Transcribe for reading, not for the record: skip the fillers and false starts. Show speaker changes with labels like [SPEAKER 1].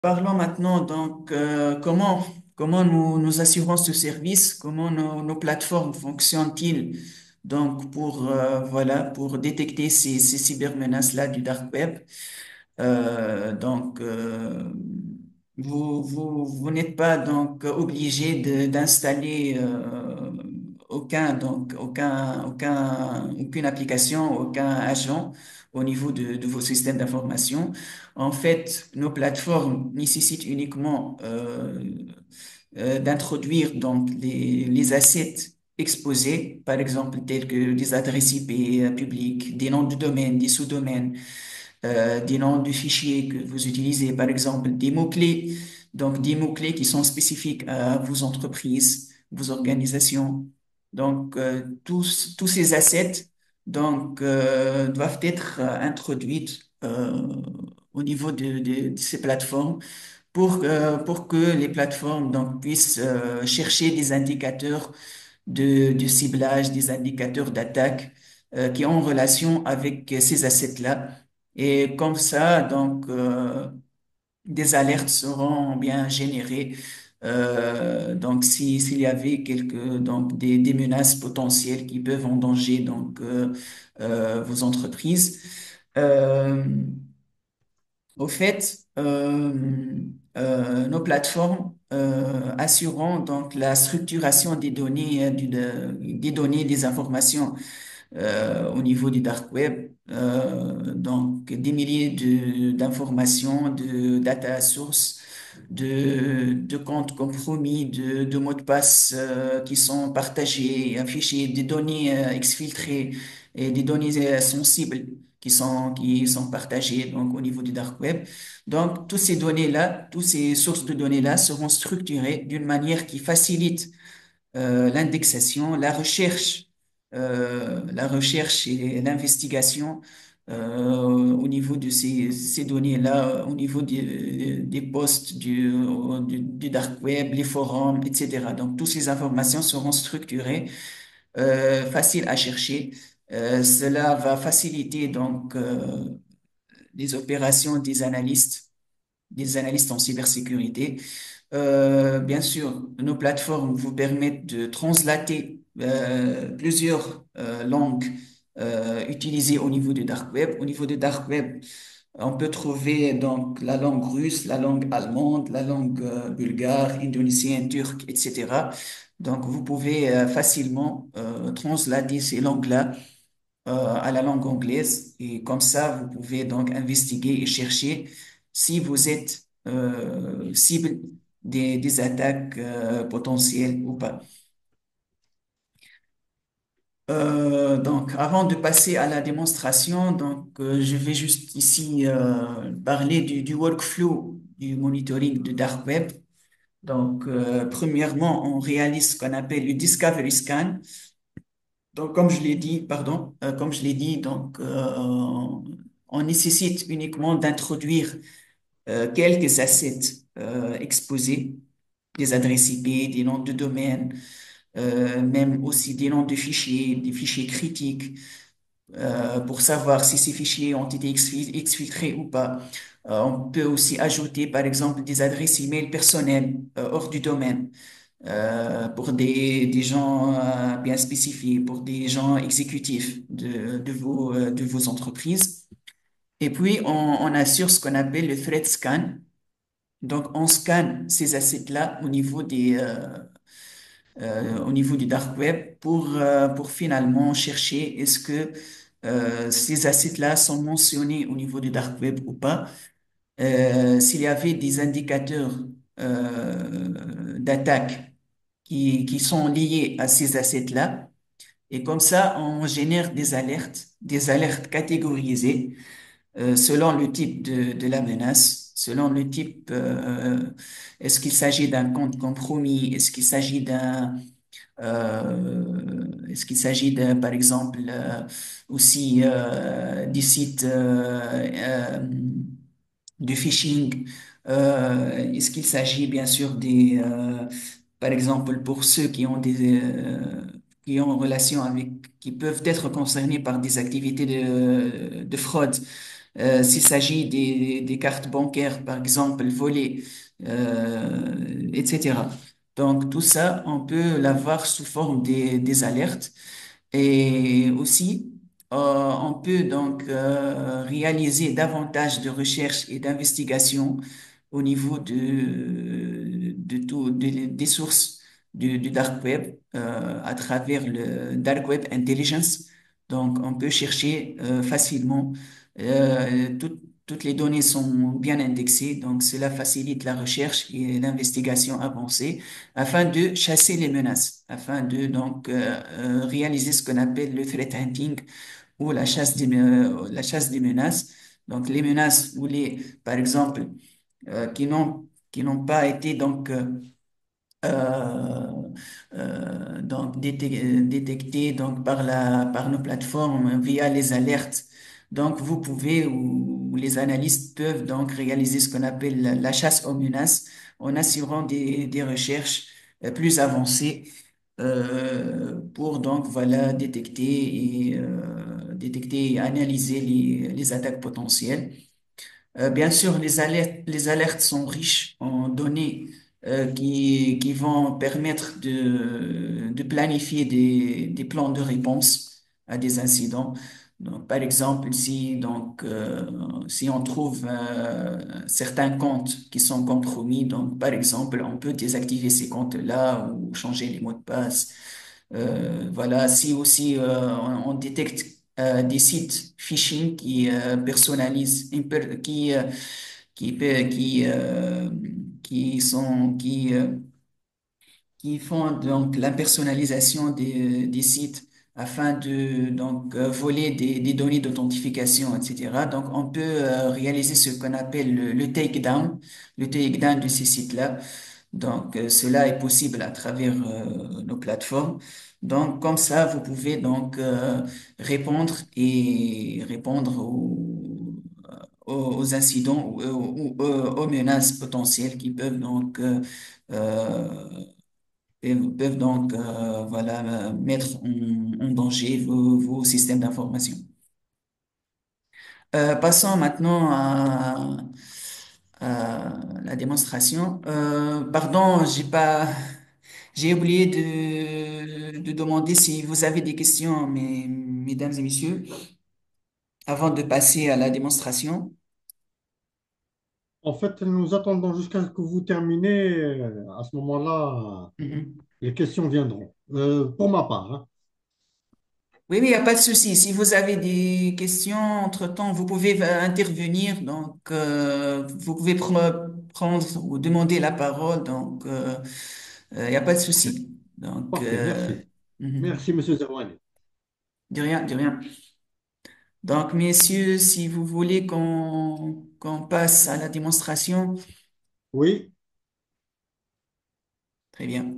[SPEAKER 1] Parlons maintenant donc comment nous assurons ce service, comment nos plateformes fonctionnent-ils donc pour détecter ces cybermenaces-là du dark web. Donc vous n'êtes pas donc obligé d'installer aucune application, aucun agent au niveau de vos systèmes d'information. En fait, nos plateformes nécessitent uniquement d'introduire donc les assets exposés, par exemple tels que des adresses IP publiques, des noms de domaine, des sous-domaines, des noms de fichiers que vous utilisez, par exemple des mots-clés, donc des mots-clés qui sont spécifiques à vos entreprises, vos organisations. Donc, tous ces assets doivent être introduits au niveau de ces plateformes pour que les plateformes donc, puissent chercher des indicateurs de ciblage, des indicateurs d'attaque qui ont en relation avec ces assets-là. Et comme ça, des alertes seront bien générées. Donc, s'il y avait des menaces potentielles qui peuvent endanger vos entreprises. Euh, Au fait, nos plateformes assurant donc la structuration des données, des données, des informations au niveau du dark web, donc des milliers d'informations, de data sources, de comptes compromis, de mots de passe qui sont partagés, affichés, des données exfiltrées et des données sensibles qui sont partagées donc au niveau du dark web. Donc, toutes ces données-là, toutes ces sources de données-là seront structurées d'une manière qui facilite l'indexation, la recherche et l'investigation au niveau de ces données-là, au niveau des posts du dark web, les forums, etc. Donc, toutes ces informations seront structurées, faciles à chercher. Cela va faciliter les opérations des analystes en cybersécurité. Bien sûr, nos plateformes vous permettent de translater plusieurs langues utilisées au niveau du dark web. Au niveau du dark web, on peut trouver donc la langue russe, la langue allemande, la langue bulgare, indonésienne, turque, etc. Donc, vous pouvez facilement translater ces langues-là à la langue anglaise et comme ça, vous pouvez donc investiguer et chercher si vous êtes cible des attaques potentielles ou pas. Donc, avant de passer à la démonstration, je vais juste ici parler du workflow du monitoring de dark web. Donc, premièrement, on réalise ce qu'on appelle le discovery scan. Donc, comme je l'ai dit, pardon, comme je l'ai dit, on nécessite uniquement d'introduire quelques assets exposés, des adresses IP, des noms de domaine, même aussi des noms de fichiers, des fichiers critiques, pour savoir si ces fichiers ont été exfiltrés ou pas. On peut aussi ajouter, par exemple, des adresses email personnelles hors du domaine pour des gens bien spécifiés, pour des gens exécutifs de vos entreprises. Et puis, on assure ce qu'on appelle le threat scan. Donc, on scanne ces assets-là au niveau du dark web pour finalement chercher est-ce que ces assets-là sont mentionnés au niveau du dark web ou pas. S'il y avait des indicateurs d'attaque qui sont liés à ces assets-là. Et comme ça, on génère des alertes catégorisées selon le type de la menace, selon le type, est-ce qu'il s'agit d'un compte compromis, est-ce qu'il s'agit par exemple, aussi des sites de phishing, est-ce qu'il s'agit bien sûr par exemple, pour ceux qui ont en relation avec, qui peuvent être concernés par des activités de fraude. s'il s'agit des cartes bancaires, par exemple, volées, etc. Donc, tout ça, on peut l'avoir sous forme des alertes. Et aussi, on peut donc réaliser davantage de recherches et d'investigations au niveau des sources du dark web à travers le dark web intelligence. Donc, on peut chercher facilement. Toutes les données sont bien indexées, donc cela facilite la recherche et l'investigation avancée afin de chasser les menaces, afin de donc réaliser ce qu'on appelle le threat hunting ou la chasse des menaces. Donc les menaces ou par exemple, qui n'ont pas été donc détectées donc par nos plateformes via les alertes. Donc vous pouvez ou les analystes peuvent donc réaliser ce qu'on appelle la chasse aux menaces en assurant des recherches plus avancées pour donc voilà détecter et analyser les attaques potentielles. Bien sûr, les alertes sont riches en données qui vont permettre de planifier des plans de réponse à des incidents. Donc, par exemple, si on trouve certains comptes qui sont compromis, donc par exemple, on peut désactiver ces comptes-là ou changer les mots de passe. Voilà, si aussi on détecte des sites phishing qui personnalisent, qui, qui font donc la personnalisation des sites afin de donc voler des données d'authentification, etc. Donc, on peut réaliser ce qu'on appelle le takedown de ces sites-là. Donc, cela est possible à travers nos plateformes. Donc, comme ça, vous pouvez donc répondre aux incidents aux menaces potentielles qui peuvent donc peuvent donc voilà mettre en danger vos systèmes d'information. Passons maintenant à la démonstration. Pardon, j'ai oublié de demander si vous avez des questions, mesdames et messieurs, avant de passer à la démonstration.
[SPEAKER 2] En fait, nous attendons jusqu'à ce que vous terminez. À ce moment-là,
[SPEAKER 1] Mhm.
[SPEAKER 2] les questions viendront. Pour ma part, hein.
[SPEAKER 1] Oui, oui, il n'y a pas de souci. Si vous avez des questions, entre-temps, vous pouvez intervenir. Donc, vous pouvez prendre ou demander la parole. Donc, il n'y a pas de souci. Donc,
[SPEAKER 2] Parfait, merci.
[SPEAKER 1] mhm.
[SPEAKER 2] Merci, Monsieur Zerouani.
[SPEAKER 1] De rien, de rien. Donc, messieurs, si vous voulez qu'on passe à la démonstration,
[SPEAKER 2] Oui.
[SPEAKER 1] très bien.